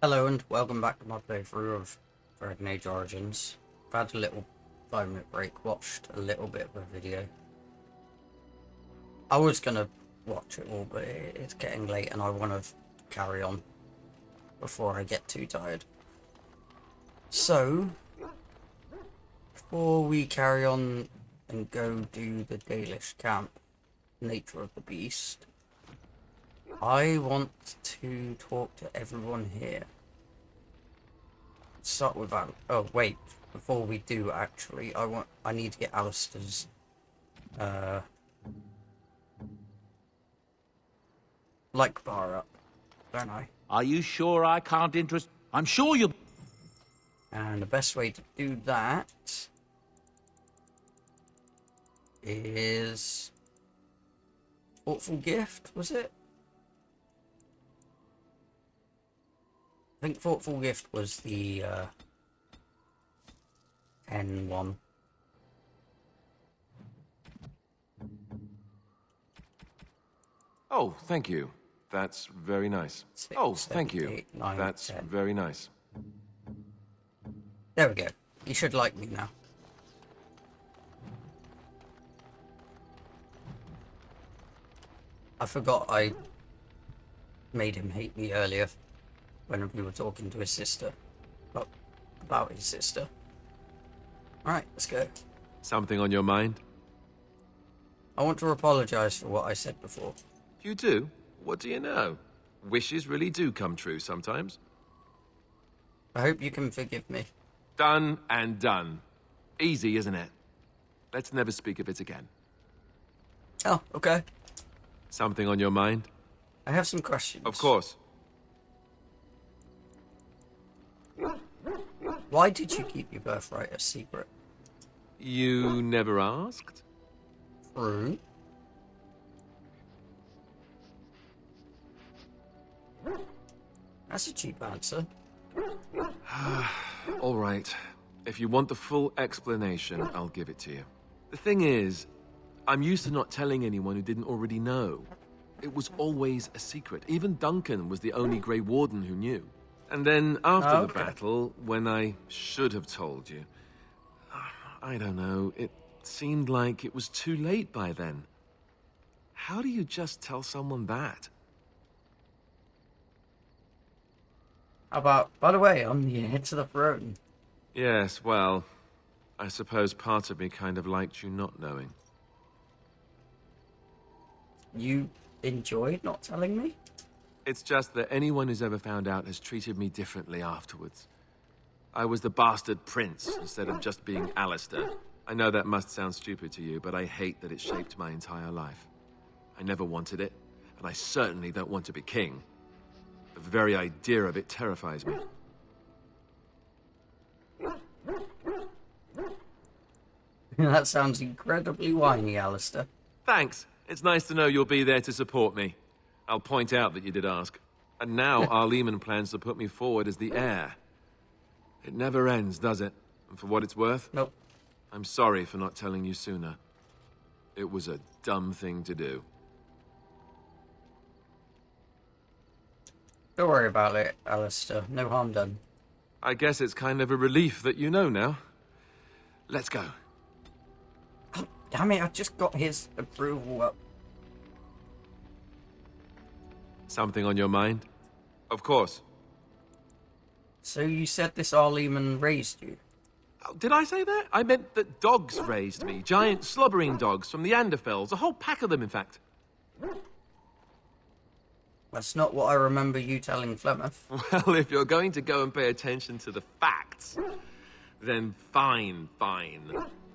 Hello and welcome back to my playthrough of Dragon Age Origins. I've had a little 5-minute break, watched a little bit of a video. I was going to watch it all, but it's getting late and I want to carry on before I get too tired. So, before we carry on and go do the Dalish camp, Nature of the Beast, I want to talk to everyone here. Start with oh wait, before we do actually, I need to get Alistair's like bar up, don't I? Are you sure I can't interest? I'm sure you. And the best way to do that is Thoughtful Gift, was it? I think Thoughtful Gift was the 10 one. Oh, thank you. That's very nice. Oh, thank you. 8, 9, That's 10. very nice. There we go. You should like me now. I forgot I made him hate me earlier when we were talking to his sister. About his sister. Alright, let's go. Something on your mind? I want to apologise for what I said before. You do? What do you know? Wishes really do come true sometimes. I hope you can forgive me. Done and done. Easy, isn't it? Let's never speak of it again. Oh, okay. Something on your mind? I have some questions. Of course. Why did you keep your birthright a secret? You never asked? True. That's a cheap answer. All right. If you want the full explanation, I'll give it to you. The thing is, I'm used to not telling anyone who didn't already know. It was always a secret. Even Duncan was the only Grey Warden who knew. And then after the battle, when I should have told you, I don't know, it seemed like it was too late by then. How do you just tell someone that? How about, by the way, I'm the heir to the throne. Yes, well, I suppose part of me kind of liked you not knowing. You enjoyed not telling me? It's just that anyone who's ever found out has treated me differently afterwards. I was the bastard prince instead of just being Alistair. I know that must sound stupid to you, but I hate that it shaped my entire life. I never wanted it, and I certainly don't want to be king. The very idea of it terrifies me. That sounds incredibly whiny, Alistair. Thanks. It's nice to know you'll be there to support me. I'll point out that you did ask. And now Arleman plans to put me forward as the heir. It never ends, does it? And for what it's worth, Nope. I'm sorry for not telling you sooner. It was a dumb thing to do. Don't worry about it, Alistair. No harm done. I guess it's kind of a relief that you know now. Let's go. Oh, damn it, I just got his approval up. Something on your mind? Of course. So you said this Arleman raised you? Oh, did I say that? I meant that dogs raised me. Giant slobbering dogs from the Anderfels. A whole pack of them, in fact. That's not what I remember you telling Flemeth. Well, if you're going to go and pay attention to the facts, then fine.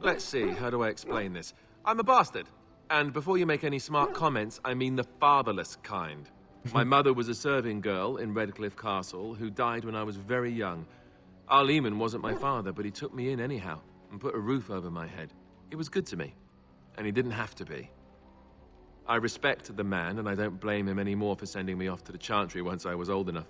Let's see, how do I explain this? I'm a bastard. And before you make any smart comments, I mean the fatherless kind. My mother was a serving girl in Redcliffe Castle who died when I was very young. Arleman wasn't my father, but he took me in anyhow and put a roof over my head. He was good to me, and he didn't have to be. I respect the man, and I don't blame him anymore for sending me off to the Chantry once I was old enough.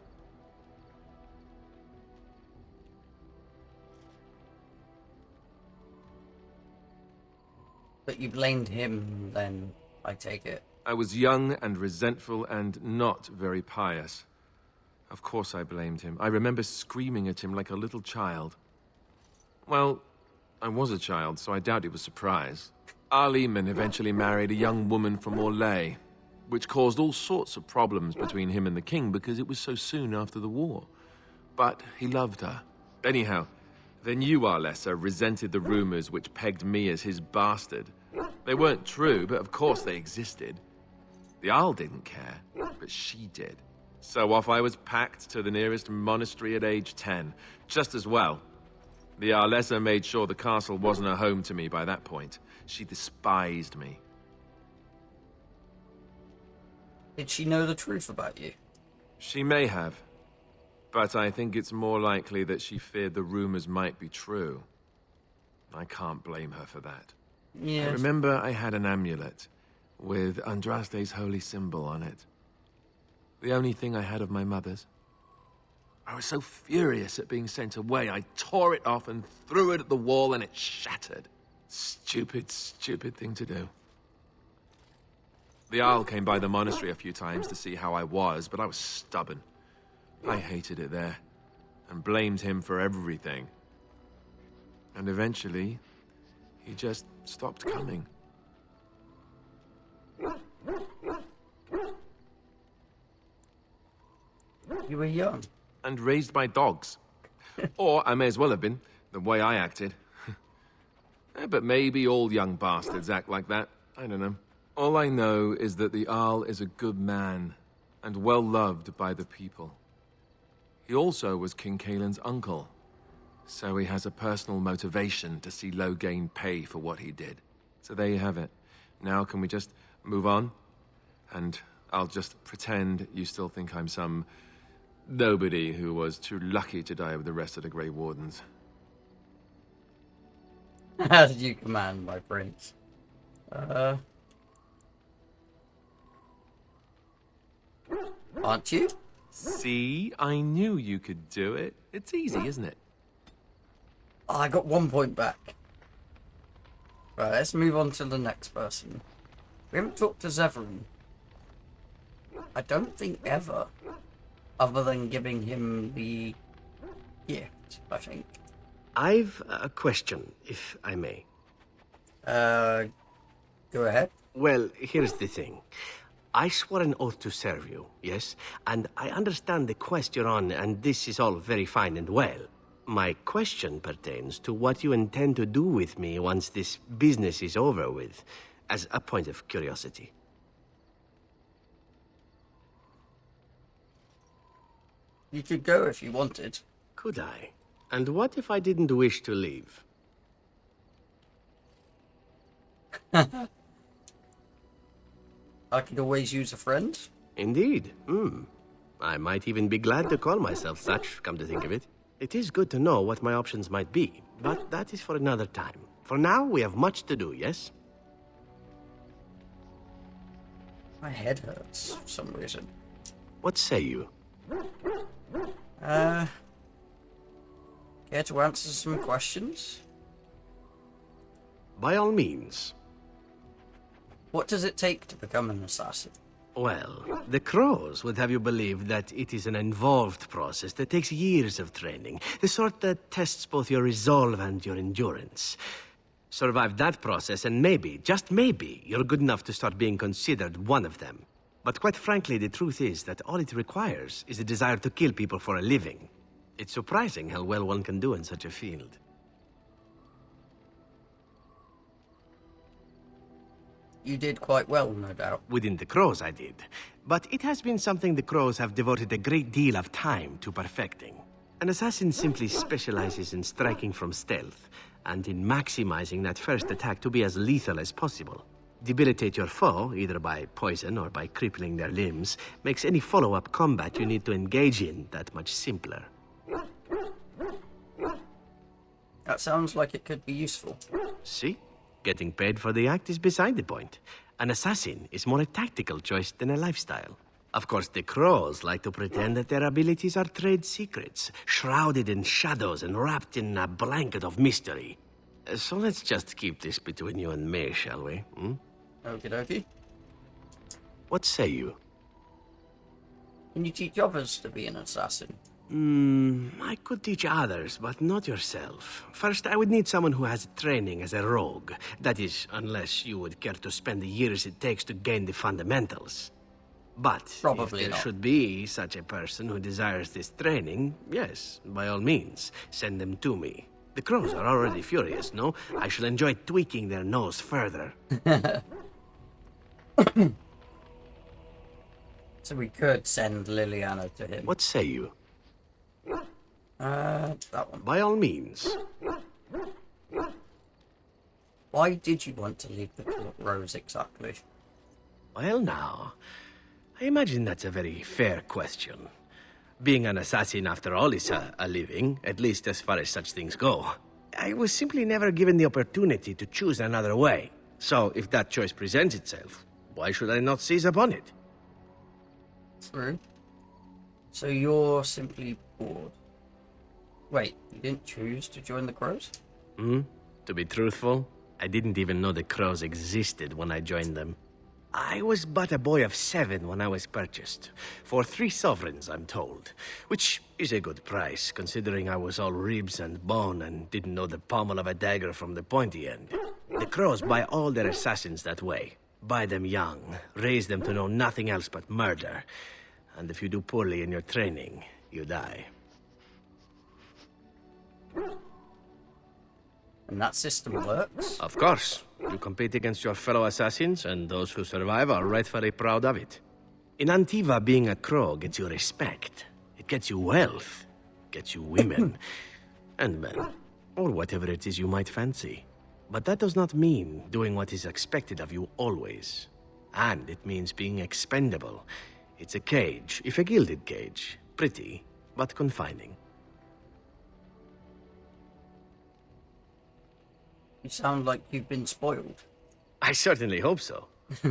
But you blamed him then, I take it. I was young and resentful and not very pious. Of course I blamed him. I remember screaming at him like a little child. Well, I was a child, so I doubt it was surprise. Al-Eman eventually married a young woman from Orlais, which caused all sorts of problems between him and the king because it was so soon after the war. But he loved her. Anyhow, the new Arlessa resented the rumors which pegged me as his bastard. They weren't true, but of course they existed. The Arl didn't care, but she did. So off I was packed to the nearest monastery at age 10. Just as well. The Arlessa made sure the castle wasn't a home to me by that point. She despised me. Did she know the truth about you? She may have. But I think it's more likely that she feared the rumors might be true. I can't blame her for that. Yeah. I remember I had an amulet with Andraste's holy symbol on it. The only thing I had of my mother's. I was so furious at being sent away, I tore it off and threw it at the wall and it shattered. Stupid, stupid thing to do. The Arl came by the monastery a few times to see how I was, but I was stubborn. I hated it there, and blamed him for everything. And eventually, he just stopped coming. You were young. And raised by dogs. Or I may as well have been, the way I acted. But maybe all young bastards act like that. I don't know. All I know is that the Arl is a good man, and well loved by the people. He also was King Kaelin's uncle, so he has a personal motivation to see Loghain pay for what he did. So there you have it. Now can we just move on? And I'll just pretend you still think I'm some nobody who was too lucky to die with the rest of the Grey Wardens. As you command, my prince. Aren't you? See? I knew you could do it. It's easy, isn't it? Oh, I got 1 point back. Right, let's move on to the next person. We haven't talked to Zevran. I don't think ever. Other than giving him the gift, I think. I've a question, if I may. Go ahead. Well, here's the thing. I swore an oath to serve you, yes? And I understand the quest you're on, and this is all very fine and well. My question pertains to what you intend to do with me once this business is over with, as a point of curiosity. You could go if you wanted. Could I? And what if I didn't wish to leave? I could always use a friend. Indeed. I might even be glad to call myself such, come to think of it. It is good to know what my options might be, but that is for another time. For now, we have much to do, yes? My head hurts for some reason. What say you? Care to answer some questions? By all means. What does it take to become an assassin? Well, the Crows would have you believe that it is an involved process that takes years of training, the sort that tests both your resolve and your endurance. Survive that process and maybe, just maybe, you're good enough to start being considered one of them. But quite frankly, the truth is that all it requires is a desire to kill people for a living. It's surprising how well one can do in such a field. You did quite well, no doubt. Within the Crows, I did. But it has been something the Crows have devoted a great deal of time to perfecting. An assassin simply specializes in striking from stealth, and in maximizing that first attack to be as lethal as possible. Debilitate your foe, either by poison or by crippling their limbs, makes any follow-up combat you need to engage in that much simpler. That sounds like it could be useful. See? Getting paid for the act is beside the point. An assassin is more a tactical choice than a lifestyle. Of course, the Crows like to pretend that their abilities are trade secrets, shrouded in shadows and wrapped in a blanket of mystery. So let's just keep this between you and me, shall we? Okie dokie. What say you? Can you teach others to be an assassin? I could teach others, but not yourself. First, I would need someone who has training as a rogue. That is, unless you would care to spend the years it takes to gain the fundamentals. But Probably if there not. should be such a person who desires this training, yes, by all means, send them to me. The crows are already furious, no? I shall enjoy tweaking their nose further. So we could send Liliana to him. What say you? That one. By all means. Why did you want to leave the Crows exactly? Well, now, I imagine that's a very fair question. Being an assassin, after all, is a living, at least as far as such things go. I was simply never given the opportunity to choose another way. So, if that choice presents itself, why should I not seize upon it? True. So you're simply bored. Wait, you didn't choose to join the Crows? To be truthful, I didn't even know the crows existed when I joined them. I was but a boy of 7 when I was purchased. For 3 sovereigns, I'm told. Which is a good price, considering I was all ribs and bone and didn't know the pommel of a dagger from the pointy end. The crows buy all their assassins that way. Buy them young, raise them to know nothing else but murder. And if you do poorly in your training, you die. And that system works? Of course. You compete against your fellow assassins, and those who survive are rightfully proud of it. In Antiva, being a crow gets you respect. It gets you wealth. Gets you women. And men. Or whatever it is you might fancy. But that does not mean doing what is expected of you always. And it means being expendable. It's a cage, if a gilded cage. Pretty, but confining. You sound like you've been spoiled. I certainly hope so.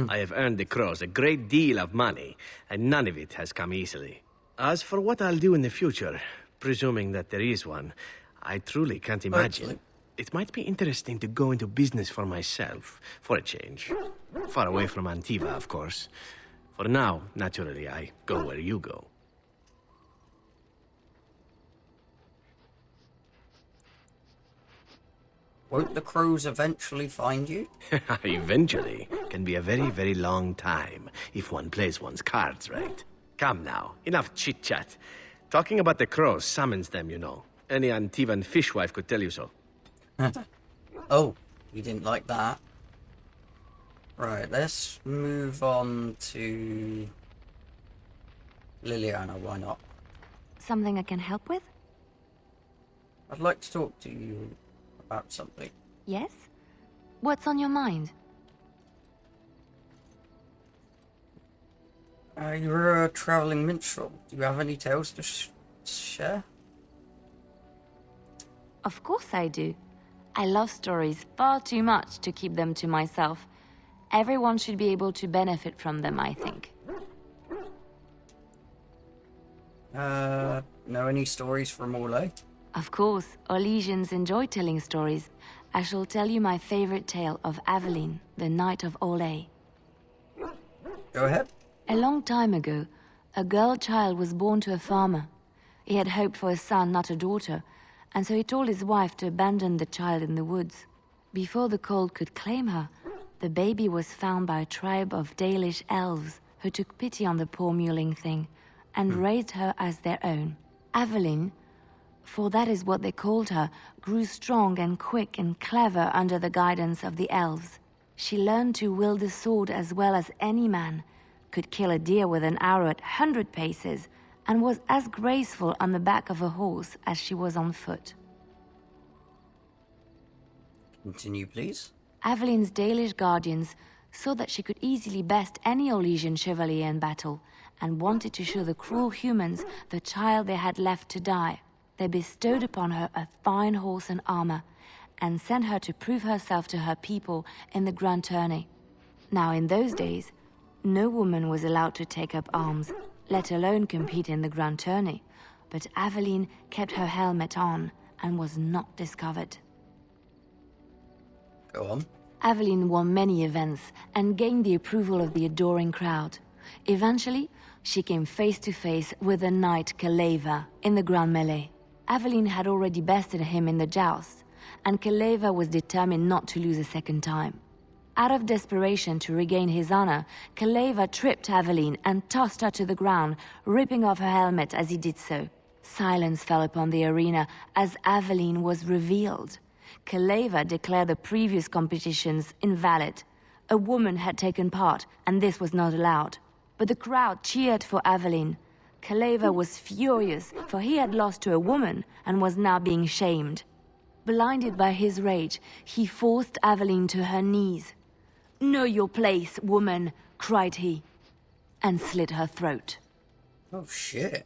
I have earned the crows a great deal of money, and none of it has come easily. As for what I'll do in the future, presuming that there is one, I truly can't imagine. Hopefully. It might be interesting to go into business for myself, for a change. Far away from Antiva, of course. For now, naturally, I go where you go. Won't the Crows eventually find you? Eventually can be a very, very long time, if one plays one's cards right. Come now, enough chit-chat. Talking about the crows summons them, you know. Any Antivan fishwife could tell you so. Oh, you didn't like that. Right, let's move on to Liliana, why not? Something I can help with? I'd like to talk to you about something. Yes? What's on your mind? You're a traveling minstrel. Do you have any tales to share? Of course I do. I love stories far too much to keep them to myself. Everyone should be able to benefit from them, I think. Know any stories from Orlais? Of course, Orlesians enjoy telling stories. I shall tell you my favorite tale of Aveline, the Knight of Orlais. Go ahead. A long time ago, a girl child was born to a farmer. He had hoped for a son, not a daughter, and so he told his wife to abandon the child in the woods. Before the cold could claim her, the baby was found by a tribe of Dalish elves who took pity on the poor mewling thing and raised her as their own. Aveline, for that is what they called her, grew strong and quick and clever under the guidance of the elves. She learned to wield the sword as well as any man, could kill a deer with an arrow at 100 paces, and was as graceful on the back of a horse as she was on foot. Continue, please. Aveline's Dalish guardians saw that she could easily best any Orlesian chevalier in battle, and wanted to show the cruel humans the child they had left to die. They bestowed upon her a fine horse and armor, and sent her to prove herself to her people in the grand tourney. Now, in those days, no woman was allowed to take up arms, let alone compete in the grand tourney, but Aveline kept her helmet on and was not discovered. Go on. Aveline won many events and gained the approval of the adoring crowd. Eventually, She came face to face with the knight Kaleva in the Grand Melee. Aveline had already bested him in the joust, and Kaleva was determined not to lose a second time. Out of desperation to regain his honor, Kaleva tripped Aveline and tossed her to the ground, ripping off her helmet as he did so. Silence fell upon the arena as Aveline was revealed. Kaleva declared the previous competitions invalid. A woman had taken part, and this was not allowed. But the crowd cheered for Aveline. Kaleva was furious, for he had lost to a woman and was now being shamed. Blinded by his rage, he forced Aveline to her knees. "Know your place, woman," cried he, and slit her throat. Oh shit.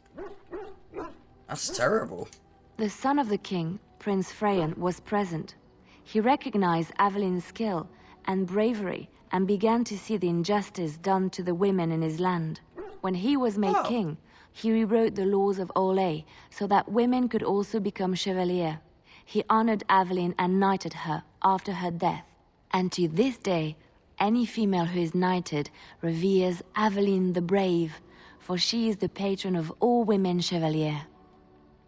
That's terrible. The son of the king, Prince Freyan, was present. He recognized Aveline's skill and bravery and began to see the injustice done to the women in his land. When he was made king, he rewrote the laws of Orlais so that women could also become chevalier. He honored Aveline and knighted her after her death. And to this day, any female who is knighted reveres Aveline the Brave, for she is the patron of all women chevalier.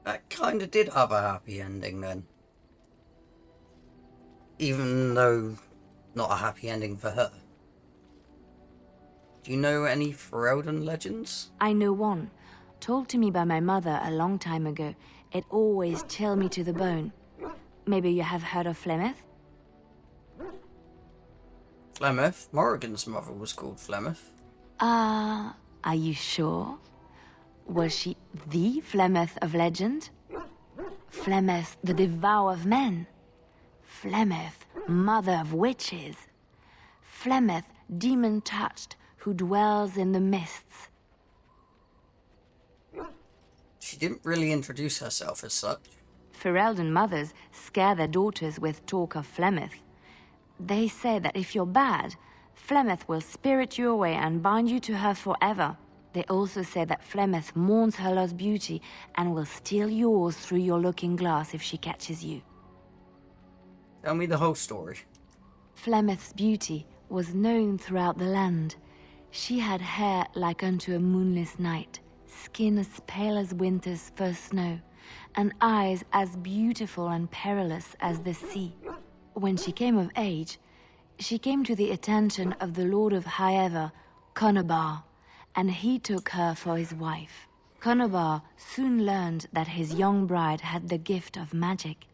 That kinda did have a happy ending then. Even though not a happy ending for her. Do you know any Ferelden legends? I know one, told to me by my mother a long time ago. It always chilled me to the bone. Maybe you have heard of Flemeth? Flemeth? Morrigan's mother was called Flemeth. Are you sure? Was she the Flemeth of legend? Flemeth, the devourer of men? Flemeth, mother of witches? Flemeth, demon-touched, who dwells in the mists? She didn't really introduce herself as such. Ferelden mothers scare their daughters with talk of Flemeth. They say that if you're bad, Flemeth will spirit you away and bind you to her forever. They also say that Flemeth mourns her lost beauty and will steal yours through your looking glass if she catches you. Tell me the whole story. Flemeth's beauty was known throughout the land. She had hair like unto a moonless night, skin as pale as winter's first snow, and eyes as beautiful and perilous as the sea. When she came of age, she came to the attention of the Lord of Highever, Conobar, and he took her for his wife. Conobar soon learned that his young bride had the gift of magic.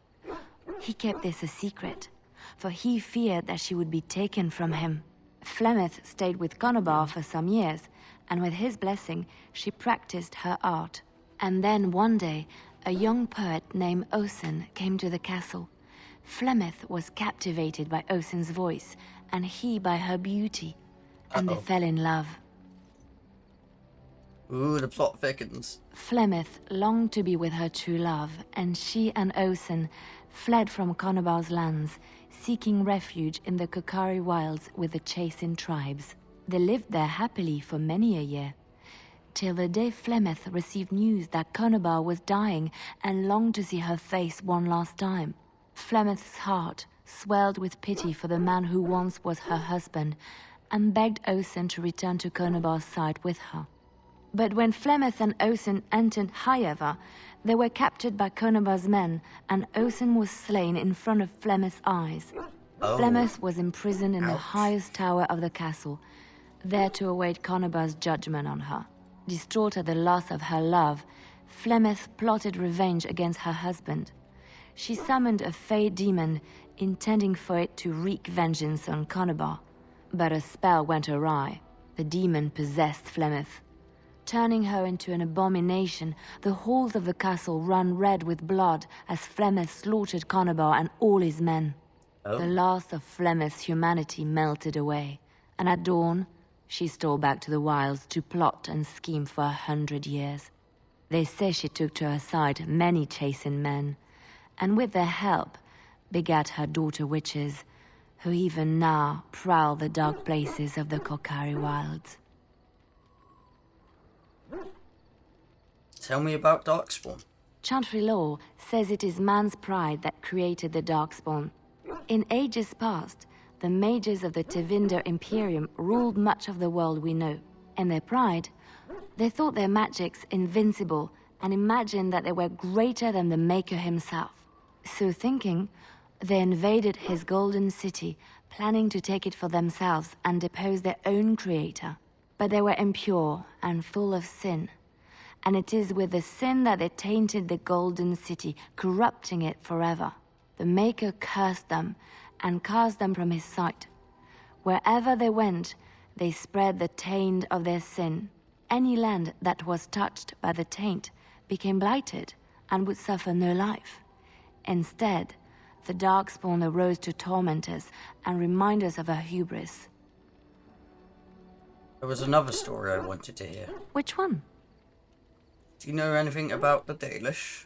He kept this a secret, for he feared that she would be taken from him. Flemeth stayed with Conobar for some years, and with his blessing, she practiced her art. And then one day, a young poet named Osen came to the castle. Flemeth was captivated by Osen's voice, and he by her beauty, and they fell in love. Ooh, the plot thickens. Flemeth longed to be with her true love, and she and Osen fled from Conobar's lands, seeking refuge in the Kokari wilds with the Chasing tribes. They lived there happily for many a year, till the day Flemeth received news that Conobar was dying and longed to see her face one last time. Flemeth's heart swelled with pity for the man who once was her husband, and begged Osen to return to Conobar's side with her. But when Flemeth and Osen entered Highever, they were captured by Conobar's men, and Osen was slain in front of Flemeth's eyes. Flemeth was imprisoned in the highest tower of the castle, there to await Conobar's judgment on her. Distraught at the loss of her love, Flemeth plotted revenge against her husband. She summoned a fey demon, intending for it to wreak vengeance on Conobar. But a spell went awry. The demon possessed Flemeth. Turning her into an abomination, the halls of the castle ran red with blood as Flemeth slaughtered Conobar and all his men. The last of Flemeth's humanity melted away, and at dawn, she stole back to the wilds to plot and scheme for 100 years. They say she took to her side many Chasing men, and with their help, begat her daughter witches, who even now prowl the dark places of the Kokari wilds. Tell me about Darkspawn. Chantry lore says it is man's pride that created the Darkspawn. In ages past, the mages of the Tevinder Imperium ruled much of the world we know. In their pride, They thought their magics invincible and imagined that they were greater than the Maker himself. So thinking, they invaded his golden city, planning to take it for themselves and depose their own creator. But they were impure and full of sin. And it is with the sin that they tainted the golden city, corrupting it forever. The Maker cursed them and cast them from his sight. Wherever they went, they spread the taint of their sin. Any land that was touched by the taint became blighted and would suffer no life. Instead, the Darkspawn arose to torment us and remind us of our hubris. There was another story I wanted to hear. Which one? Do you know anything about the Dalish?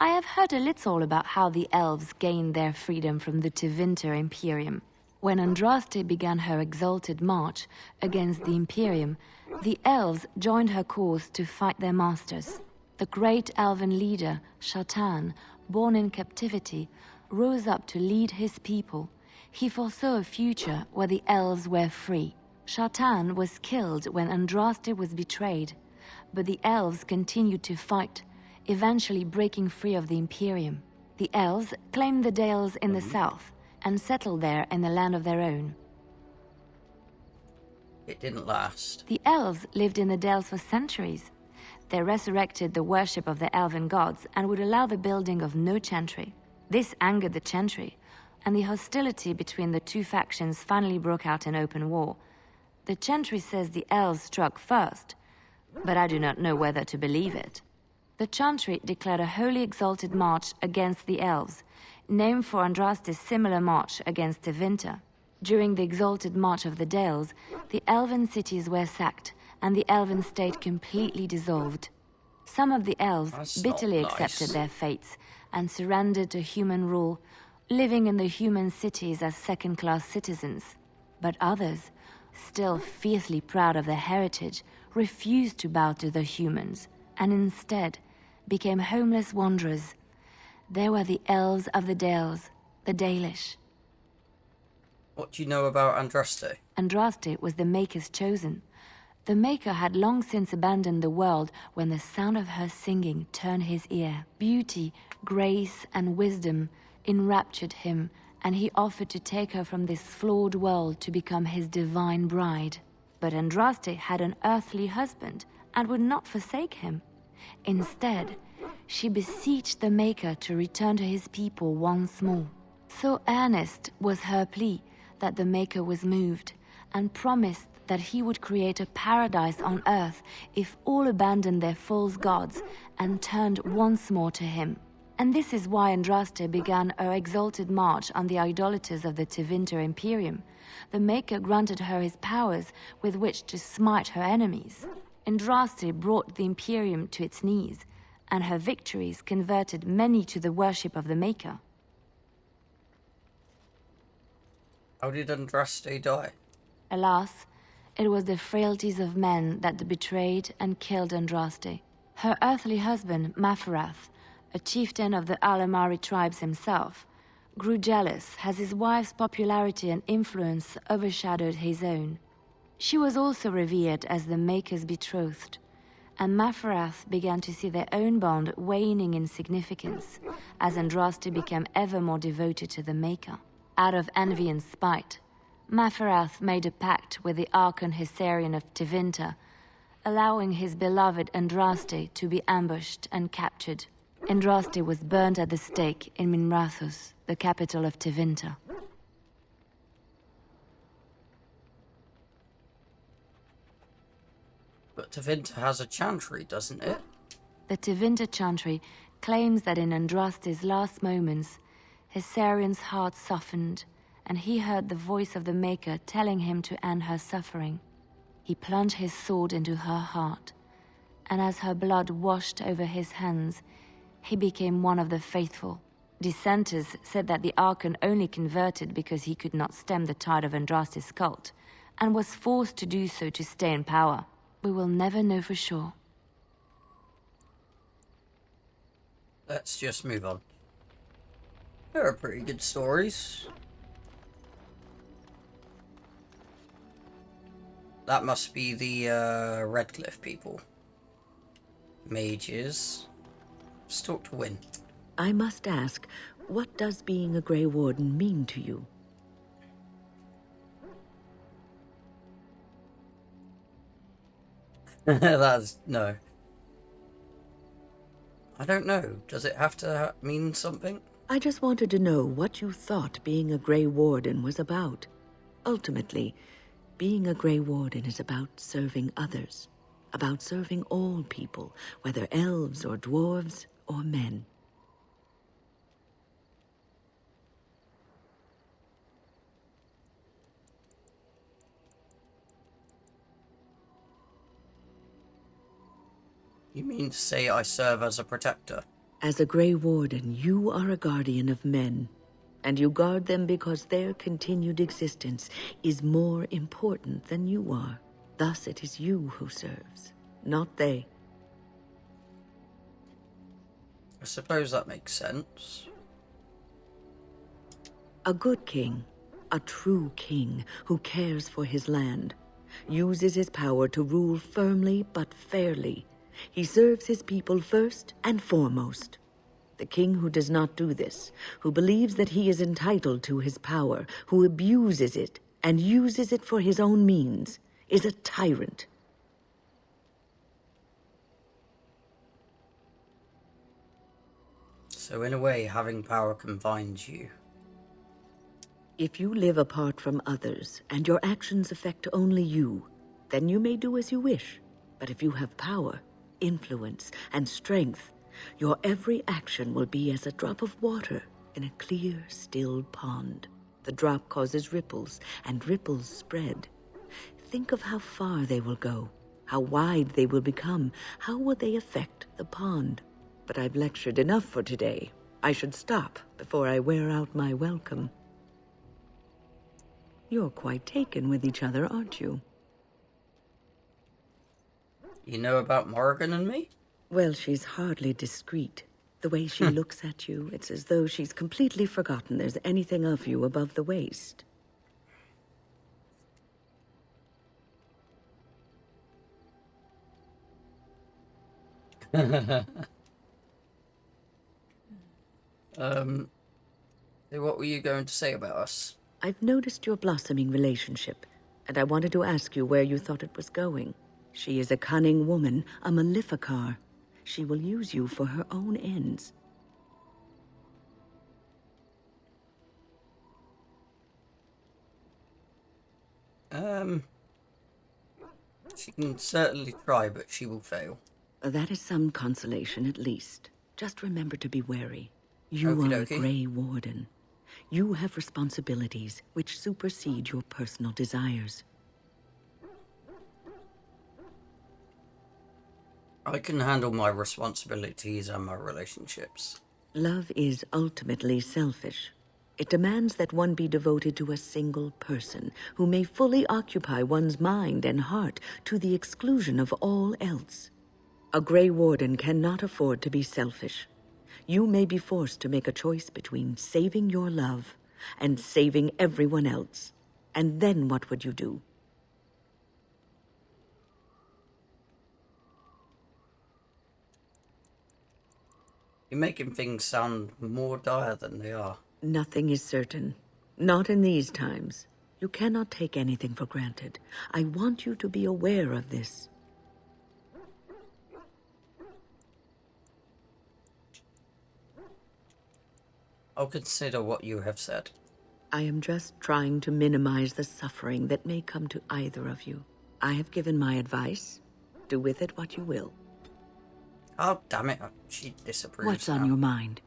I have heard a little about how the elves gained their freedom from the Tevinter Imperium. When Andraste began her exalted march against the Imperium, the elves joined her cause to fight their masters. The great elven leader, Shatan, born in captivity, rose up to lead his people. He foresaw a future where the elves were free. Shatan was killed when Andraste was betrayed, but the elves continued to fight, eventually breaking free of the Imperium. The elves claimed the Dales in the south and settled there in the land of their own. It didn't last. The elves lived in the Dales for centuries. They resurrected the worship of the elven gods and would allow the building of no chantry. This angered the chantry, and the hostility between the two factions finally broke out in open war. The chantry says the elves struck first, but I do not know whether to believe it. The chantry declared a wholly exalted march against the elves, named for Andraste's similar march against Tevinter. During the exalted march of the Dales, the elven cities were sacked, and the elven state completely dissolved. Some of the elves That's bitterly not nice. accepted their fates and surrendered to human rule, living in the human cities as second-class citizens. But others, still fiercely proud of their heritage, refused to bow to the humans, and instead became homeless wanderers. They were the elves of the Dales, the Dalish. What do you know about Andraste? Andraste was the Maker's chosen. The Maker had long since abandoned the world when the sound of her singing turned his ear. Beauty, grace, and wisdom enraptured him, and he offered to take her from this flawed world to become his divine bride. But Andraste had an earthly husband and would not forsake him. Instead, she beseeched the Maker to return to his people once more. So earnest was her plea that the Maker was moved and promised that he would create a paradise on earth if all abandoned their false gods and turned once more to him. And this is why Andraste began her exalted march on the idolaters of the Tevinter Imperium. The Maker granted her his powers with which to smite her enemies. Andraste brought the Imperium to its knees, and her victories converted many to the worship of the Maker. How did Andraste die? Alas, it was the frailties of men that betrayed and killed Andraste. Her earthly husband, Maferath, a chieftain of the Alamari tribes himself, grew jealous as his wife's popularity and influence overshadowed his own. She was also revered as the Maker's betrothed, and Maferath began to see their own bond waning in significance as Andraste became ever more devoted to the Maker. Out of envy and spite, Maferath made a pact with the Archon Hysarian of Tevinter, allowing his beloved Andraste to be ambushed and captured. Andraste was burnt at the stake in Minrathous, the capital of Tevinter. But Tevinter has a chantry, doesn't it? The Tevinter Chantry claims that in Andraste's last moments, Hysarian's heart softened, and he heard the voice of the Maker telling him to end her suffering. He plunged his sword into her heart, and as her blood washed over his hands, he became one of the faithful. Dissenters said that the Archon only converted because he could not stem the tide of Andraste's cult, and was forced to do so to stay in power. We will never know for sure. Let's just move on. There are pretty good stories. That must be the Redcliffe people. Mages. Let's talk to Wynne. I must ask, what does being a Grey Warden mean to you? That's... no. I don't know. Does it have to mean something? I just wanted to know what you thought being a Grey Warden was about. Ultimately, being a Grey Warden is about serving others. About serving all people, whether elves or dwarves or men. You mean to say I serve as a protector? As a Grey Warden, you are a guardian of men, and you guard them because their continued existence is more important than you are. Thus it is you who serves, not they. I suppose that makes sense. A good king, a true king who cares for his land, uses his power to rule firmly but fairly. He serves his people first and foremost. The king who does not do this, who believes that he is entitled to his power, who abuses it and uses it for his own means, is a tyrant. So in a way, having power confines you. If you live apart from others and your actions affect only you, then you may do as you wish. But if you have power, influence, and strength, your every action will be as a drop of water in a clear, still pond. The drop causes ripples, and ripples spread. Think of how far they will go, how wide they will become, how will they affect the pond. But I've lectured enough for today. I should stop before I wear out my welcome. You're quite taken with each other, aren't you? You know about Morrigan and me? Well, she's hardly discreet. The way she looks at you, it's as though she's completely forgotten there's anything of you above the waist. So what were you going to say about us? I've noticed your blossoming relationship, and I wanted to ask you where you thought it was going. She is a cunning woman, a Maleficar. She will use you for her own ends. She can certainly try, but she will fail. That is some consolation, at least. Just remember to be wary. You Okie are a dokie. Grey Warden. You have responsibilities which supersede your personal desires. I can handle my responsibilities and my relationships. Love is ultimately selfish. It demands that one be devoted to a single person who may fully occupy one's mind and heart to the exclusion of all else. A Grey Warden cannot afford to be selfish. You may be forced to make a choice between saving your love and saving everyone else. And then what would you do? You're making things sound more dire than they are. Nothing is certain. Not in these times. You cannot take anything for granted. I want you to be aware of this. I'll consider what you have said. I am just trying to minimize the suffering that may come to either of you. I have given my advice. Do with it what you will. Oh, damn it. She disapproves What's on now. your mind?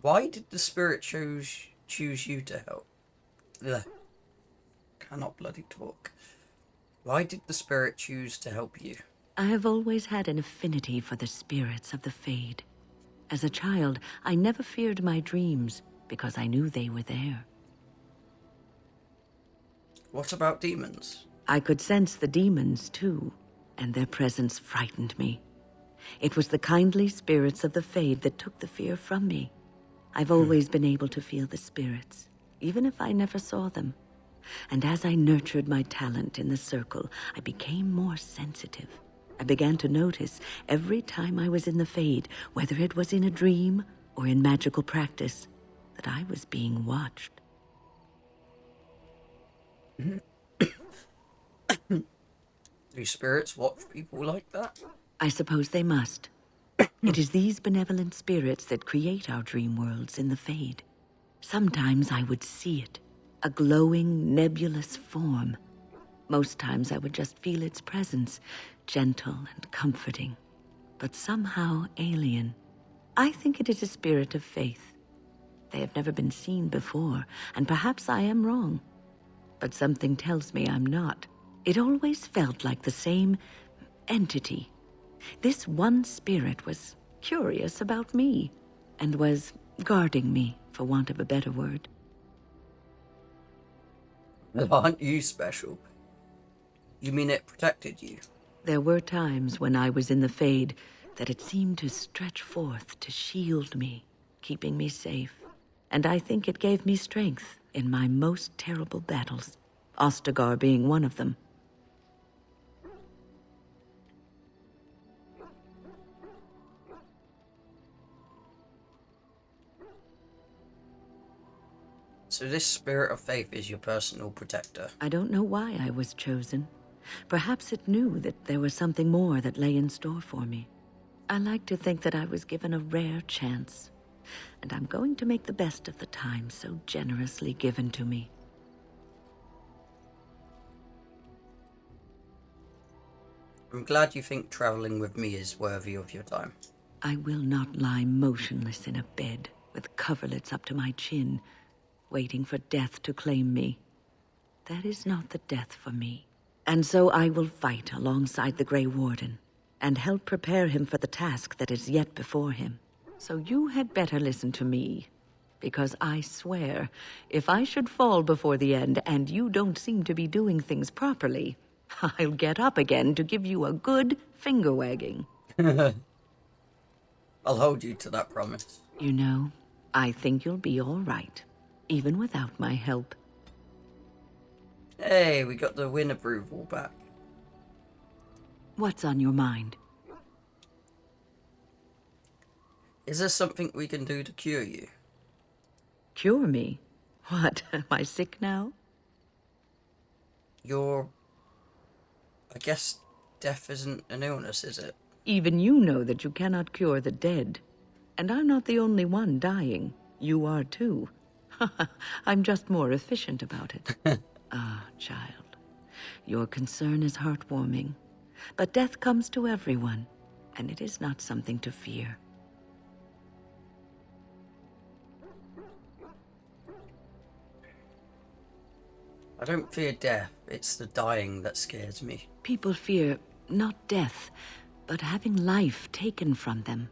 Why did the spirit choose you to help? Ugh. Cannot bloody talk. Why did the spirit choose to help you? I have always had an affinity for the spirits of the Fade. As a child, I never feared my dreams because I knew they were there. What about demons? I could sense the demons, too, and their presence frightened me. It was the kindly spirits of the Fade that took the fear from me. I've always been able to feel the spirits, even if I never saw them. And as I nurtured my talent in the circle, I became more sensitive. I began to notice every time I was in the Fade, whether it was in a dream or in magical practice, that I was being watched. Do spirits watch people like that? I suppose they must. It is these benevolent spirits that create our dream worlds in the Fade. Sometimes I would see it, a glowing, nebulous form. Most times I would just feel its presence, gentle and comforting, but somehow alien. I think it is a spirit of faith. They have never been seen before, and perhaps I am wrong. But something tells me I'm not. It always felt like the same entity. This one spirit was curious about me, and was guarding me, for want of a better word. Aren't you special? You mean it protected you? There were times when I was in the Fade that it seemed to stretch forth to shield me, keeping me safe. And I think it gave me strength in my most terrible battles, Ostagar being one of them. So this spirit of faith is your personal protector. I don't know why I was chosen. Perhaps it knew that there was something more that lay in store for me. I like to think that I was given a rare chance, and I'm going to make the best of the time so generously given to me. I'm glad you think traveling with me is worthy of your time. I will not lie motionless in a bed with coverlets up to my chin, waiting for death to claim me. That is not the death for me. And so I will fight alongside the Grey Warden, and help prepare him for the task that is yet before him. So you had better listen to me, because I swear, if I should fall before the end and you don't seem to be doing things properly, I'll get up again to give you a good finger wagging. I'll hold you to that promise. You know, I think you'll be all right, even without my help. Hey, we got the win approval back. What's on your mind? Is there something we can do to cure you? Cure me? What, am I sick now? I guess death isn't an illness, is it? Even you know that you cannot cure the dead. And I'm not the only one dying. You are too. I'm just more efficient about it. Ah, child. Your concern is heartwarming. But death comes to everyone, and it is not something to fear. I don't fear death. It's the dying that scares me. People fear not death, but having life taken from them.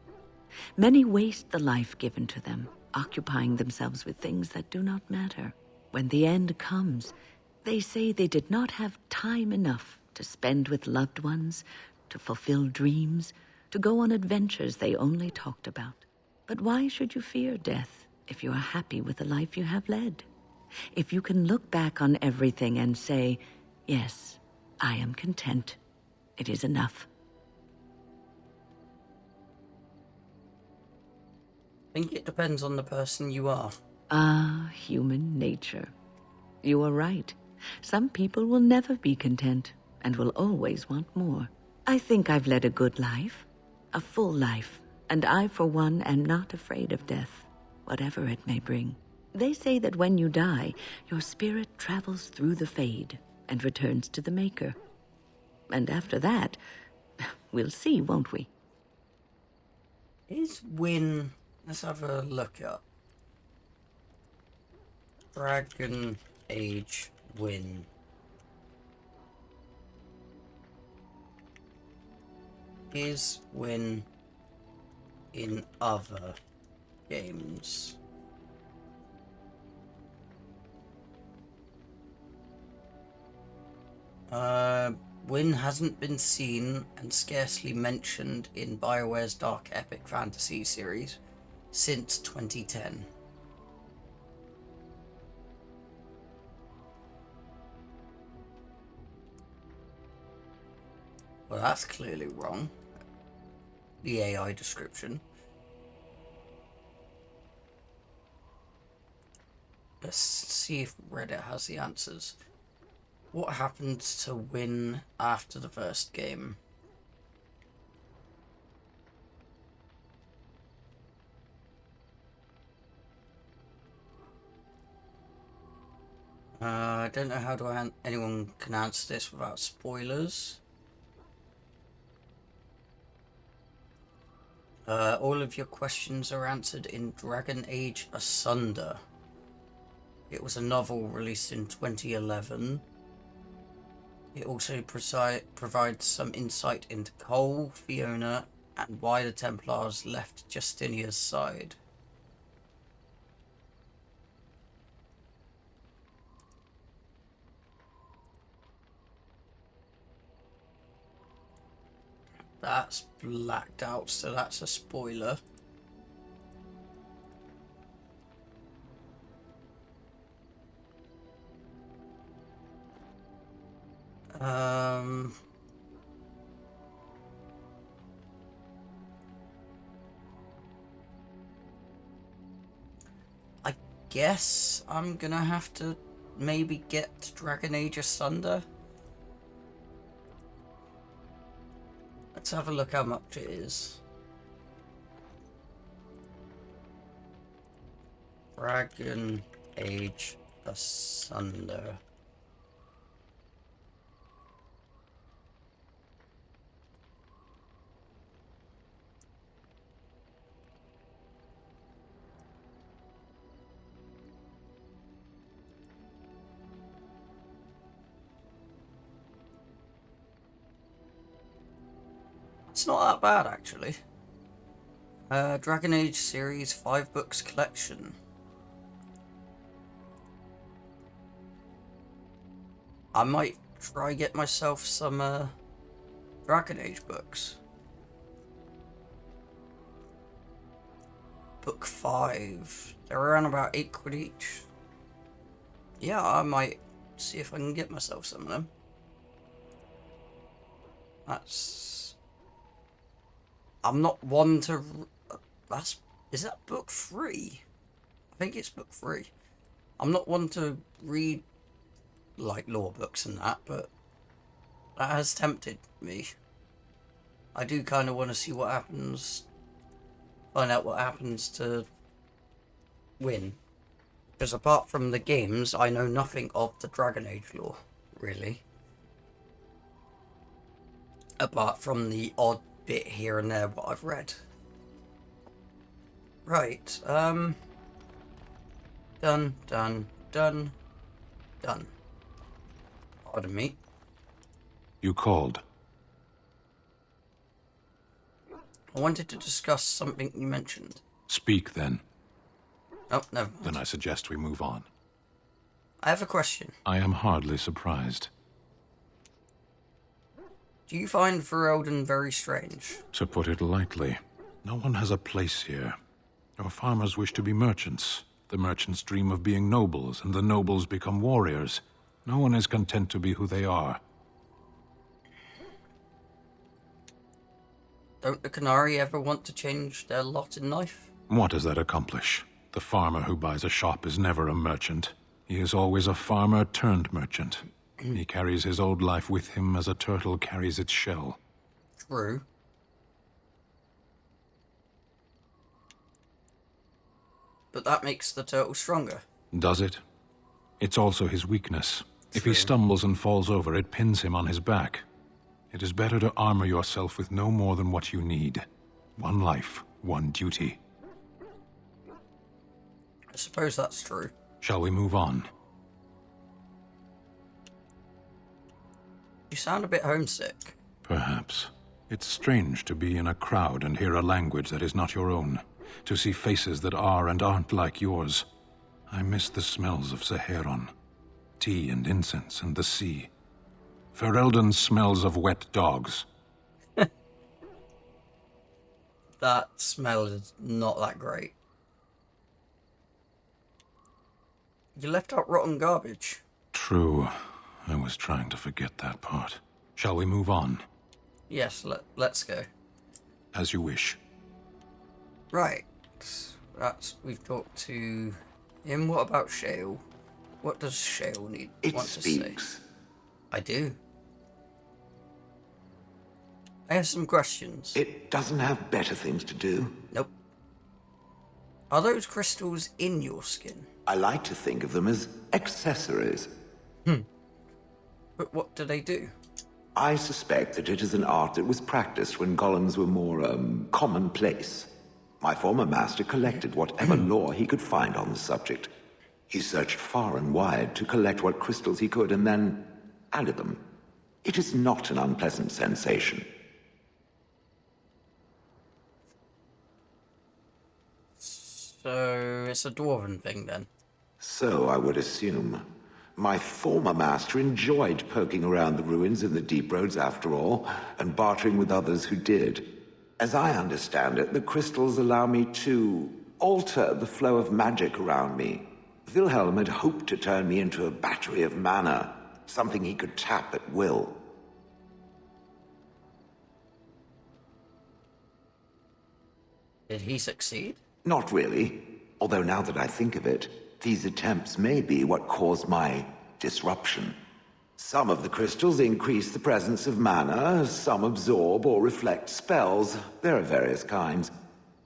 Many waste the life given to them, occupying themselves with things that do not matter. When the end comes, they say they did not have time enough to spend with loved ones, to fulfill dreams, to go on adventures they only talked about. But why should you fear death if you are happy with the life you have led? If you can look back on everything and say, yes, I am content. It is enough. I think it depends on the person you are. Ah, human nature. You are right. Some people will never be content and will always want more. I think I've led a good life, a full life, and I, for one, am not afraid of death, whatever it may bring. They say that when you die, your spirit travels through the Fade and returns to the Maker. And after that, we'll see, won't we? Is Win... Let's have a look up. Dragon Age Win. Is Win in other games? Win hasn't been seen and scarcely mentioned in BioWare's Dark Epic Fantasy series since 2010. Well, that's clearly wrong. The AI description. Let's see if Reddit has the answers. What happened to win after the first game? I don't know how anyone can answer this without spoilers. All of your questions are answered in Dragon Age Asunder. It was a novel released in 2011. It also provides some insight into Cole, Fiona, and why the Templars left Justinia's side. That's blacked out, so that's a spoiler. I guess I'm gonna have to maybe get Dragon Age Asunder. Let's have a look how much it is. Dragon Age Asunder. It's not that bad, actually. Dragon Age series 5 books collection. I might try get myself some Dragon Age books. Book 5. They're around about £8 each. Yeah, I might see if I can get myself some of them. I'm not one to... Is that book 3? I think it's book 3. I'm not one to read, like, lore books and that, but that has tempted me. I do kind of want to see what happens... Find out what happens to win. Because apart from the games, I know nothing of the Dragon Age lore, really. Apart from the odd bit here and there what I've read. Right, done. Pardon me. You called. I wanted to discuss something you mentioned. Speak, then. Oh, never mind. Then I suggest we move on. I have a question. I am hardly surprised. Do you find Ferelden very strange? To put it lightly, no one has a place here. Your farmers wish to be merchants. The merchants dream of being nobles, and the nobles become warriors. No one is content to be who they are. Don't the Qunari ever want to change their lot in life? What does that accomplish? The farmer who buys a shop is never a merchant. He is always a farmer turned merchant. He carries his old life with him as a turtle carries its shell. True. But that makes the turtle stronger. Does it? It's also his weakness. If he stumbles and falls over, it pins him on his back. It is better to armor yourself with no more than what you need. One life, one duty. I suppose that's true. Shall we move on? You sound a bit homesick. Perhaps. It's strange to be in a crowd and hear a language that is not your own. To see faces that are and aren't like yours. I miss the smells of Saheron. Tea and incense and the sea. Ferelden smells of wet dogs. That smell is not that great. You left out rotten garbage. True. I was trying to forget that part. Shall we move on? Yes, let's go. As you wish. Right. We've talked to him. What about Shale? What does Shale want to say? I do. I have some questions. It doesn't have better things to do. Nope. Are those crystals in your skin? I like to think of them as accessories. But what do they do? I suspect that it is an art that was practiced when golems were more, commonplace. My former master collected whatever lore he could find on the subject. He searched far and wide to collect what crystals he could and then added them. It is not an unpleasant sensation. So it's a dwarven thing then? So I would assume. My former master enjoyed poking around the ruins in the Deep Roads after all, and bartering with others who did. As I understand it, the crystals allow me to alter the flow of magic around me. Wilhelm had hoped to turn me into a battery of mana, something he could tap at will. Did he succeed? Not really, although now that I think of it, these attempts may be what caused my disruption. Some of the crystals increase the presence of mana, some absorb or reflect spells. There are various kinds.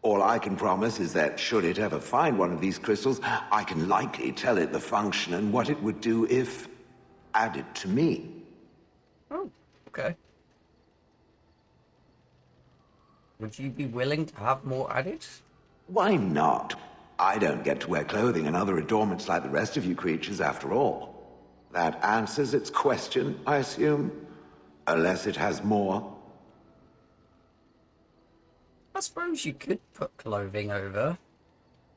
All I can promise is that should it ever find one of these crystals, I can likely tell it the function and what it would do if added to me. Oh, okay. Would you be willing to have more added? Why not? I don't get to wear clothing and other adornments like the rest of you creatures after all. That answers its question, I assume? Unless it has more. I suppose you could put clothing over.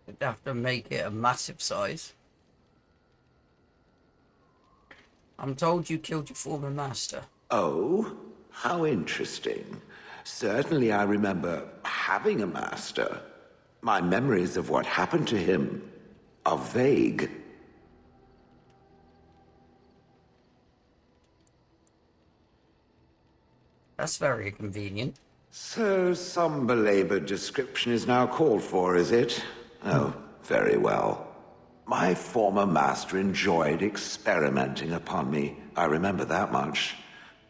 You'd have to make it a massive size. I'm told you killed your former master. Oh, how interesting. Certainly I remember having a master. My memories of what happened to him are vague. That's very convenient. So some belabored description is now called for, is it? Oh, very well. My former master enjoyed experimenting upon me. I remember that much.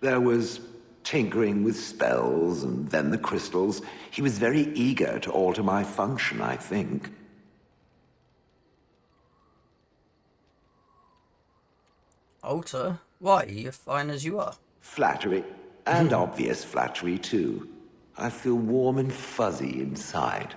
There was tinkering with spells, and then the crystals. He was very eager to alter my function, I think. Alter? Why? You're fine as you are. Flattery. And obvious flattery, too. I feel warm and fuzzy inside.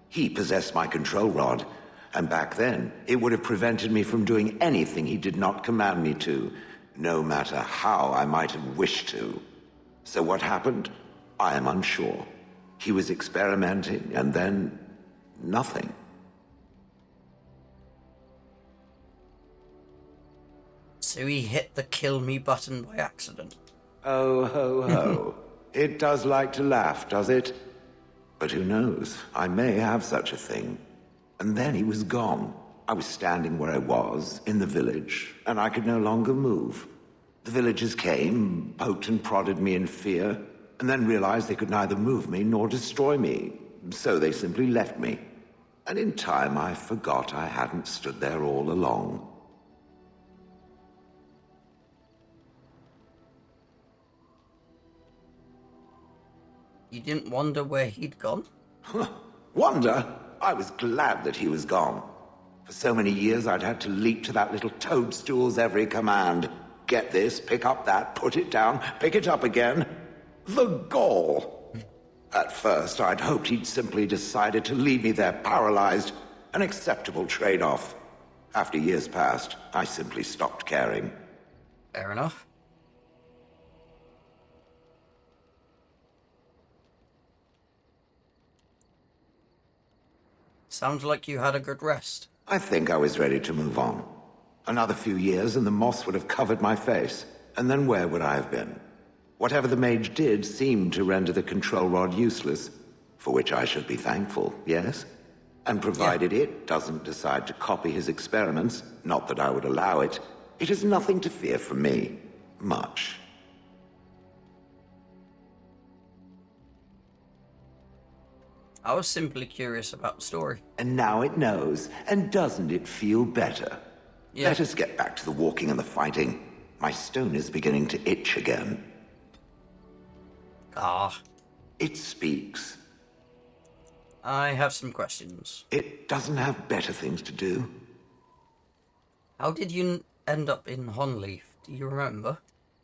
He possessed my control rod, and back then, it would have prevented me from doing anything he did not command me to, no matter how I might have wished to. So what happened? I am unsure. He was experimenting, and then nothing. So he hit the kill me button by accident. Oh, ho, ho. It does like to laugh, does it? But who knows? I may have such a thing. And then he was gone. I was standing where I was, in the village, and I could no longer move. The villagers came, poked and prodded me in fear, and then realized they could neither move me nor destroy me. So they simply left me. And in time, I forgot I hadn't stood there all along. You didn't wonder where he'd gone? Wonder? I was glad that he was gone. For so many years, I'd had to leap to that little toadstool's every command. Get this, pick up that, put it down, pick it up again. The gall! At first, I'd hoped he'd simply decided to leave me there paralyzed. An acceptable trade-off. After years passed, I simply stopped caring. Fair enough. Sounds like you had a good rest. I think I was ready to move on. Another few years and the moss would have covered my face. And then where would I have been? Whatever the mage did seemed to render the control rod useless. For which I should be thankful, yes? And provided it doesn't decide to copy his experiments, not that I would allow it, it is nothing to fear from me. Much. I was simply curious about the story. And now it knows. And doesn't it feel better? Yeah. Let us get back to the walking and the fighting. My stone is beginning to itch again. Ah, It speaks. I have some questions. It doesn't have better things to do. How did you end up in Honleaf? Do you remember?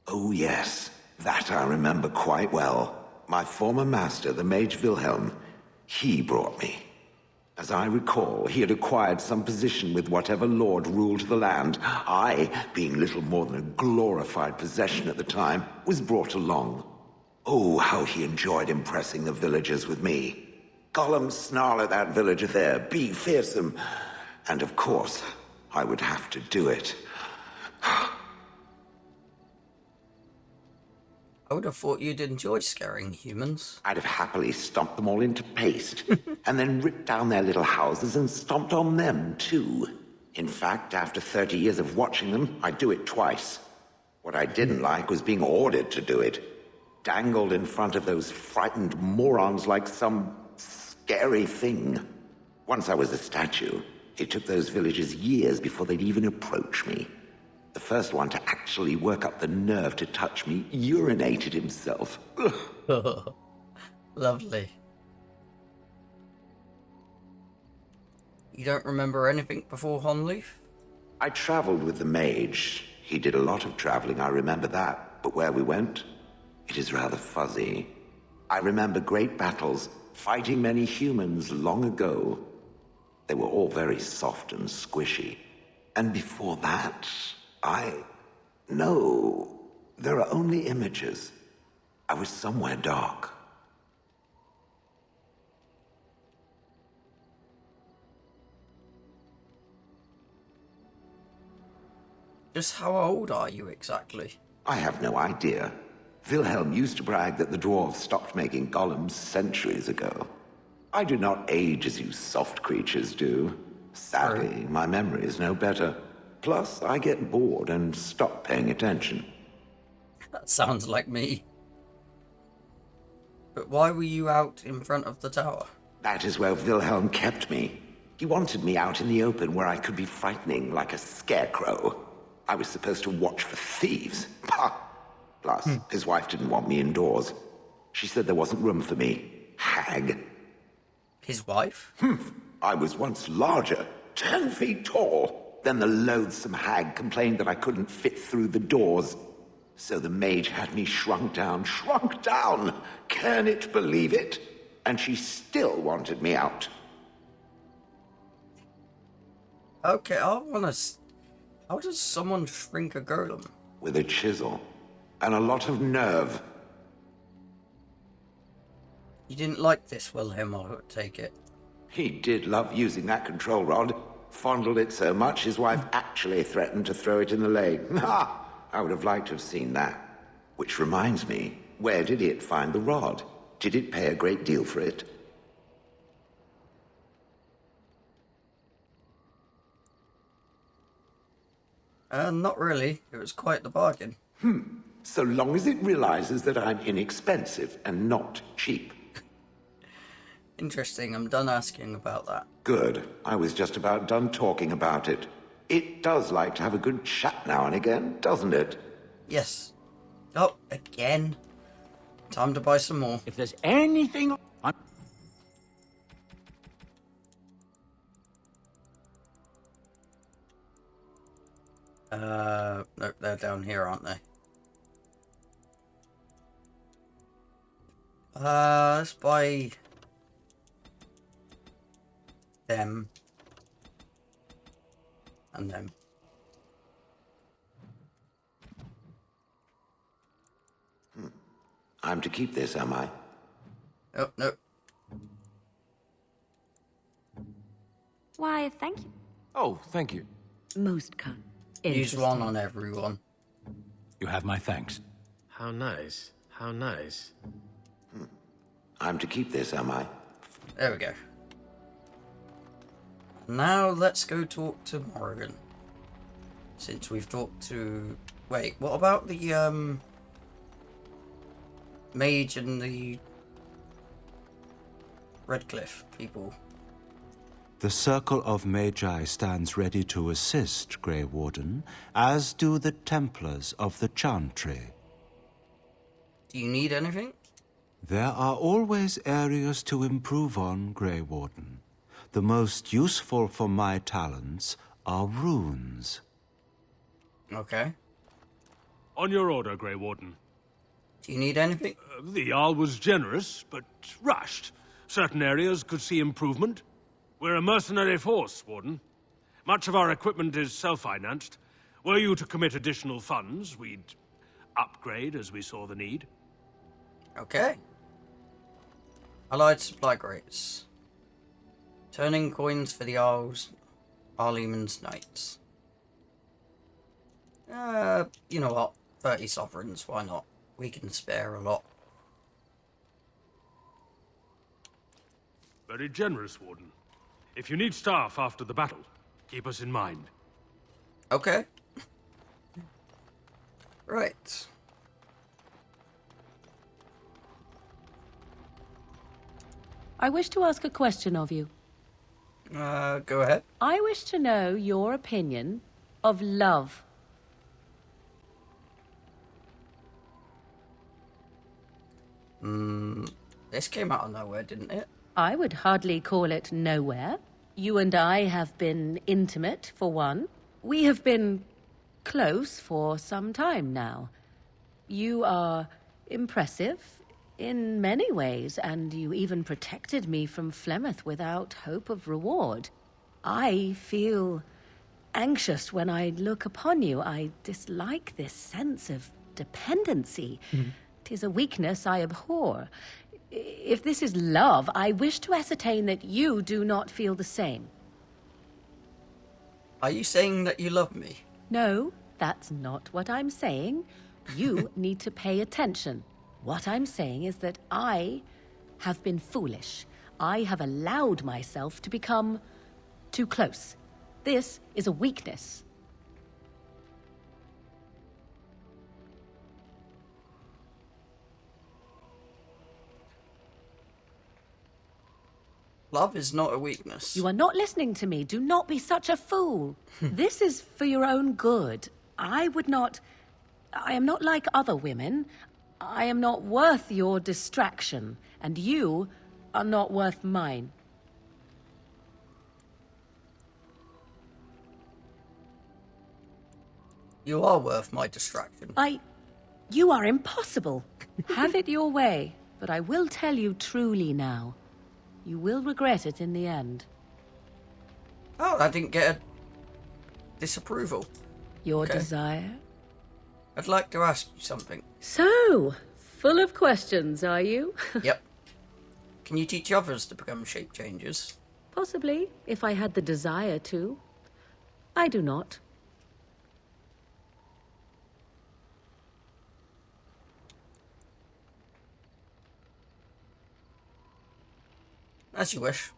Oh, yes. That I remember quite well. My former master, the Mage Wilhelm, he brought me. As I recall, he had acquired some position with whatever lord ruled the land. I, being little more than a glorified possession at the time, was brought along. Oh, how he enjoyed impressing the villagers with me. Gollum snarl at that villager there, be fearsome. And of course, I would have to do it. I would have thought you'd enjoy scaring humans. I'd have happily stomped them all into paste, and then ripped down their little houses and stomped on them, too. In fact, after 30 years of watching them, I'd do it twice. What I didn't like was being ordered to do it. Dangled in front of those frightened morons like some scary thing. Once I was a statue, it took those villagers years before they'd even approach me. The first one to actually work up the nerve to touch me urinated himself. Lovely. You don't remember anything before Honleaf? I traveled with the mage. He did a lot of traveling, I remember that. But where we went, it is rather fuzzy. I remember great battles, fighting many humans long ago. They were all very soft and squishy. And before that, No, there are only images. I was somewhere dark. Just how old are you exactly? I have no idea. Wilhelm used to brag that the dwarves stopped making golems centuries ago. I do not age as you soft creatures do. Sadly, my memory is no better. Plus, I get bored and stop paying attention. That sounds like me. But why were you out in front of the tower? That is where Wilhelm kept me. He wanted me out in the open where I could be frightening like a scarecrow. I was supposed to watch for thieves. Pah! Plus, his wife didn't want me indoors. She said there wasn't room for me. Hag. His wife? I was once larger, 10 feet tall. Then the loathsome hag complained that I couldn't fit through the doors. So the mage had me shrunk down. Can it believe it? And she still wanted me out. Okay, I wanna... How does someone shrink a golem? With a chisel. And a lot of nerve. You didn't like this, Wilhelm, I would take it. He did love using that control rod. Fondled it so much, his wife actually threatened to throw it in the lake. Ha! I would have liked to have seen that. Which reminds me, where did it find the rod? Did it pay a great deal for it? Not really. It was quite the bargain. So long as it realizes that I'm inexpensive and not cheap. Interesting, I'm done asking about that. Good. I was just about done talking about it. It does like to have a good chat now and again, doesn't it? Yes. Oh, again? Time to buy some more. If there's anything... I'm... Nope, they're down here, aren't they? Let's buy... them. And them. I'm to keep this, am I? Oh, no. Why, thank you. Oh, thank you. Most kind. Use one on everyone. You have my thanks. How nice. How nice. I'm to keep this, am I? There we go. Now let's go talk to Morrigan. Since we've talked to... Wait, what about the, mage and the Redcliffe people. The Circle of Magi stands ready to assist, Grey Warden, as do the Templars of the Chantry. Do you need anything? There are always areas to improve on, Grey Warden. The most useful for my talents are runes. Okay. On your order, Grey Warden. Do you need anything? The Jarl was generous, but rushed. Certain areas could see improvement. We're a mercenary force, Warden. Much of our equipment is self-financed. Were you to commit additional funds, we'd upgrade as we saw the need. Okay. Allied supply crates. Turning coins for the Arls, Arleman's Knights. You know what? 30 sovereigns, why not? We can spare a lot. Very generous, Warden. If you need staff after the battle, keep us in mind. Okay. Right. I wish to ask a question of you. Go ahead. I wish to know your opinion of love. This came out of nowhere, didn't it? I would hardly call it nowhere. You and I have been intimate, for one. We have been close for some time now. You are impressive in many ways, and you even protected me from Flemeth without hope of reward. I feel anxious when I look upon you. I dislike this sense of dependency. 'Tis a weakness I abhor. If this is love, I wish to ascertain that you do not feel the same. Are you saying that you love me? No, that's not what I'm saying. You need to pay attention. What I'm saying is that I have been foolish. I have allowed myself to become too close. This is a weakness. Love is not a weakness. You are not listening to me. Do not be such a fool. This is for your own good. I am not like other women. I am not worth your distraction, and you are not worth mine. You are worth my distraction. You are impossible. Have it your way, but I will tell you truly now. You will regret it in the end. Oh, I didn't get a disapproval. Your Okay. desire? I'd like to ask you something. So, full of questions, are you? Yep. Can you teach others to become shape changers? Possibly, if I had the desire to. I do not. As you wish.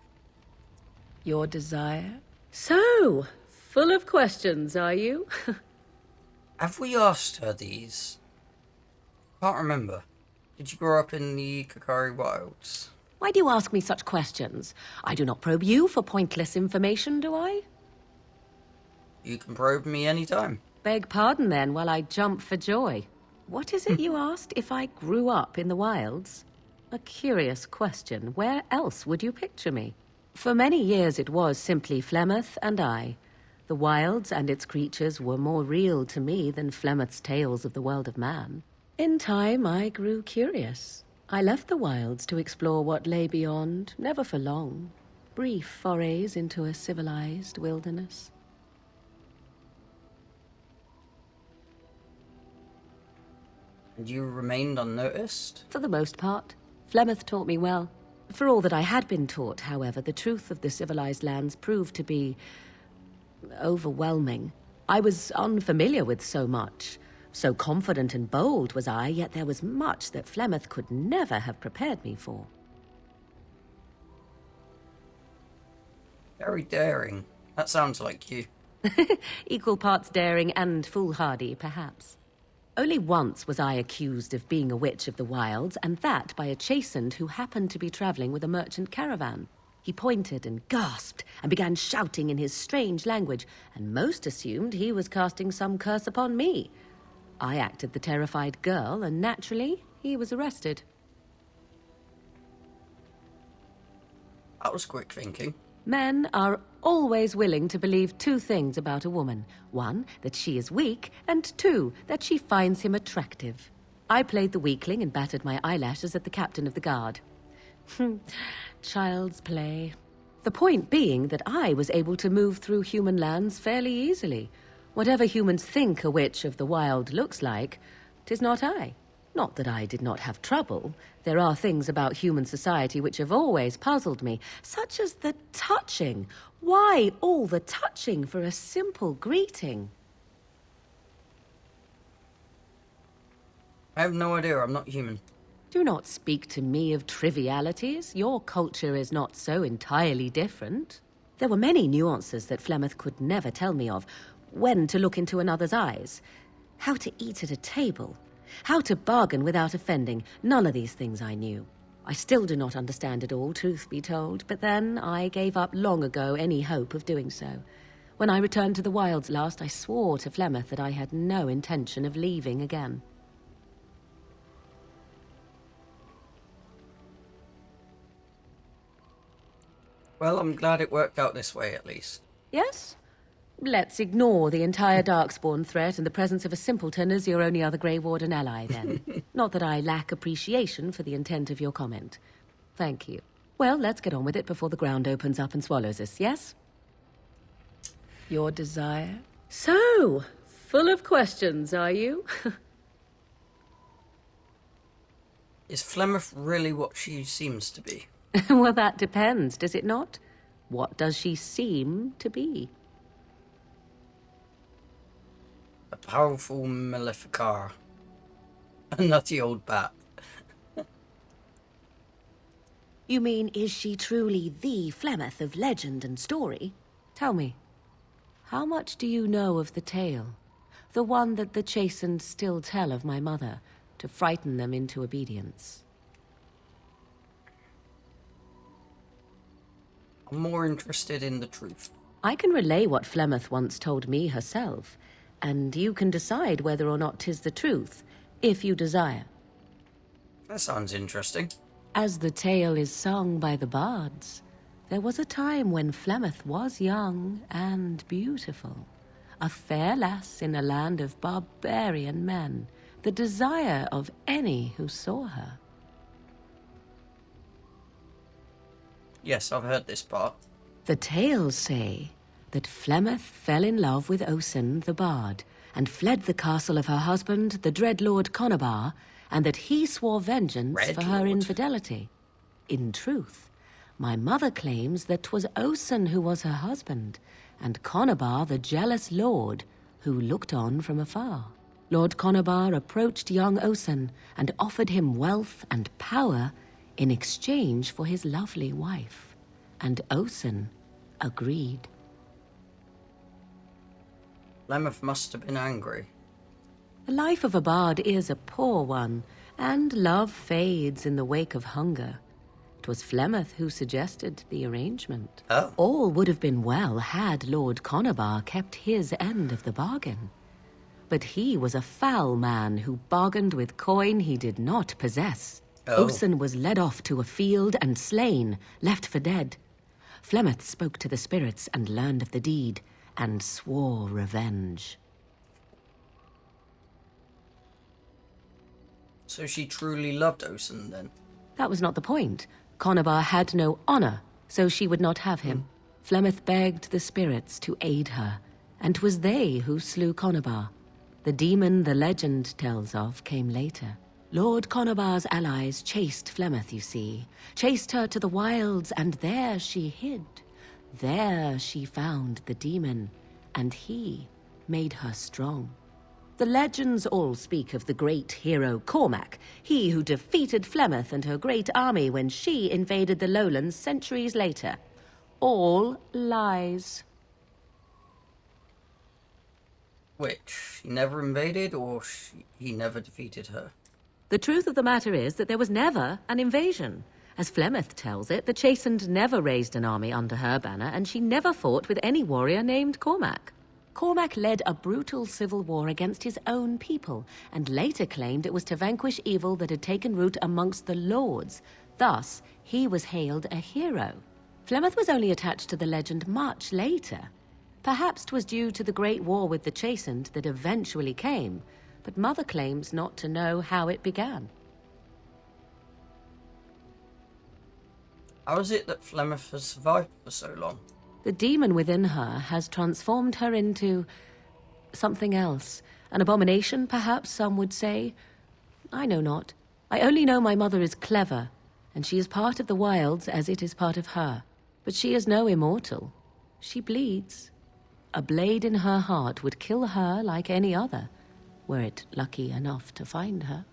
Your desire? So, full of questions, are you? Have we asked her these? Can't remember. Did you grow up in the Kakari Wilds? Why do you ask me such questions? I do not probe you for pointless information, do I? You can probe me anytime. Beg pardon then, while I jump for joy. What is it you asked if I grew up in the wilds? A curious question. Where else would you picture me? For many years it was simply Flemeth and I. The wilds and its creatures were more real to me than Flemeth's tales of the world of man. In time, I grew curious. I left the wilds to explore what lay beyond, never for long. Brief forays into a civilized wilderness. And you remained unnoticed? For the most part. Flemeth taught me well. For all that I had been taught, however, the truth of the civilized lands proved to be overwhelming. I was unfamiliar with so much. So confident and bold was I, yet there was much that Flemeth could never have prepared me for. Very daring. That sounds like you. Equal parts daring and foolhardy, perhaps. Only once was I accused of being a witch of the wilds, and that by a chastened who happened to be traveling with a merchant caravan. He pointed and gasped and began shouting in his strange language, and most assumed he was casting some curse upon me. I acted the terrified girl, and naturally, he was arrested. That was quick thinking. Men are always willing to believe two things about a woman. One, that she is weak, and two, that she finds him attractive. I played the weakling and battered my eyelashes at the captain of the guard. Child's play. The point being that I was able to move through human lands fairly easily. Whatever humans think a witch of the wild looks like, 'tis not I. Not that I did not have trouble. There are things about human society which have always puzzled me, such as the touching. Why all the touching for a simple greeting? I have no idea. I'm not human. Do not speak to me of trivialities. Your culture is not so entirely different. There were many nuances that Flemeth could never tell me of. When to look into another's eyes. How to eat at a table. How to bargain without offending. None of these things I knew. I still do not understand it all, truth be told, but then I gave up long ago any hope of doing so. When I returned to the wilds last, I swore to Flemeth that I had no intention of leaving again. Well, I'm glad it worked out this way, at least. Yes? Let's ignore the entire Darkspawn threat and the presence of a simpleton as your only other Grey Warden ally, then. Not that I lack appreciation for the intent of your comment. Thank you. Well, let's get on with it before the ground opens up and swallows us, yes? Your desire? So, full of questions, are you? Is Flemeth really what she seems to be? Well, that depends, does it not? What does she seem to be? A powerful Maleficar. A nutty old bat. You mean, is she truly the Flemeth of legend and story? Tell me, how much do you know of the tale? The one that the chastened still tell of my mother, to frighten them into obedience. I'm more interested in the truth. I can relay what Flemeth once told me herself, and you can decide whether or not 'tis the truth, if you desire. That sounds interesting. As the tale is sung by the bards, there was a time when Flemeth was young and beautiful. A fair lass in a land of barbarian men, the desire of any who saw her. Yes, I've heard this part. The tales say that Flemeth fell in love with Osen the bard, and fled the castle of her husband, the Dreadlord Conabar, and that he swore vengeance for her infidelity. In truth, my mother claims that 'twas Osen who was her husband, and Conabar the jealous lord who looked on from afar. Lord Conabar approached young Osen and offered him wealth and power in exchange for his lovely wife, and Osen agreed. Flemeth must have been angry. The life of a bard is a poor one, and love fades in the wake of hunger. 'Twas Flemeth who suggested the arrangement. Oh. All would have been well had Lord Conabar kept his end of the bargain. But he was a foul man who bargained with coin he did not possess. Oh. Osen was led off to a field and slain, left for dead. Flemeth spoke to the spirits and learned of the deed, and swore revenge. So she truly loved Osen, then? That was not the point. Conabar had no honor, so she would not have him. Flemeth begged the spirits to aid her, and 'twas they who slew Conabar. The demon the legend tells of came later. Lord Conabar's allies chased Flemeth, you see. Chased her to the wilds, and there she hid. There she found the demon, and he made her strong. The legends all speak of the great hero Cormac, he who defeated Flemeth and her great army when she invaded the lowlands centuries later. All lies. Which? He never invaded, or he never defeated her? The truth of the matter is that there was never an invasion. As Flemeth tells it, the Chastened never raised an army under her banner, and she never fought with any warrior named Cormac. Cormac led a brutal civil war against his own people, and later claimed it was to vanquish evil that had taken root amongst the lords. Thus, he was hailed a hero. Flemeth was only attached to the legend much later. Perhaps 'twas due to the great war with the Chastened that eventually came, but Mother claims not to know how it began. How is it that Flemeth has survived for so long? The demon within her has transformed her into something else. An abomination, perhaps some would say. I know not. I only know my mother is clever, and she is part of the wilds as it is part of her. But she is no immortal. She bleeds. A blade in her heart would kill her like any other, were it lucky enough to find her.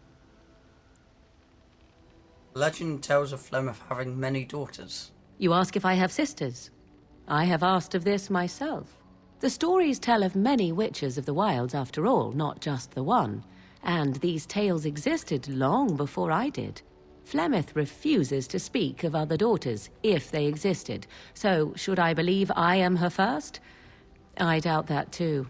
Legend tells of Flemeth having many daughters. You ask if I have sisters? I have asked of this myself. The stories tell of many witches of the wilds after all, not just the one. And these tales existed long before I did. Flemeth refuses to speak of other daughters, if they existed. So, should I believe I am her first? I doubt that too.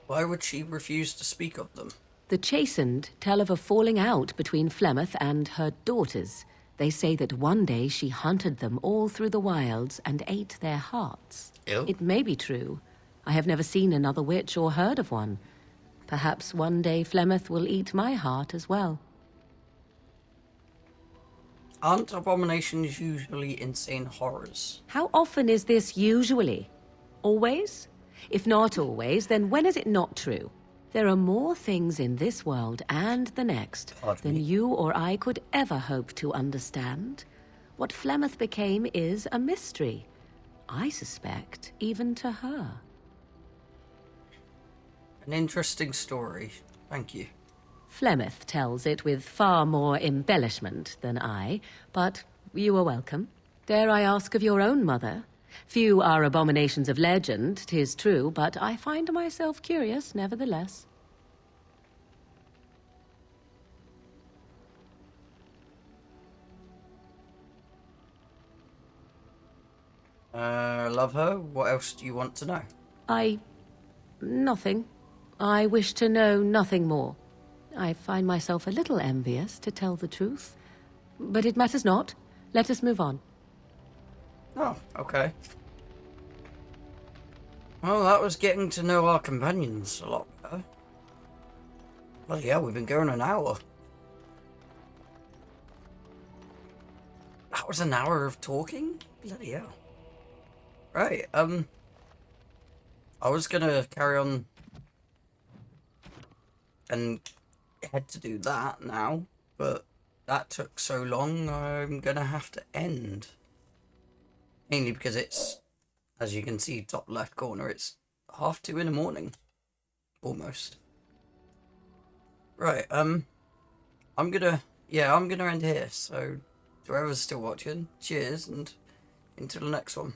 Why would she refuse to speak of them? The Chastened tell of a falling out between Flemeth and her daughters. They say that one day she hunted them all through the wilds and ate their hearts. Ew. It may be true. I have never seen another witch or heard of one. Perhaps one day Flemeth will eat my heart as well. Aren't abominations usually insane horrors? How often is this usually? Always? If not always, then when is it not true? There are more things in this world and the next than you or I could ever hope to understand. What Flemeth became is a mystery. I suspect, even to her. An interesting story. Thank you. Flemeth tells it with far more embellishment than I, but you are welcome. Dare I ask of your own mother? Few are abominations of legend, 'tis true, but I find myself curious nevertheless. Love her? What else do you want to know? Nothing. I wish to know nothing more. I find myself a little envious, to tell the truth. But it matters not. Let us move on. Oh, okay. Well, that was getting to know our companions a lot better. Bloody hell, we've been going an hour. That was an hour of talking? Bloody hell. Right, I was gonna carry on and head to do that now, but that took so long, I'm gonna have to end. Mainly because it's, as you can see, top left corner, it's 2:30 in the morning. Almost. Right, I'm gonna end here, so whoever's still watching, cheers, and into the next one.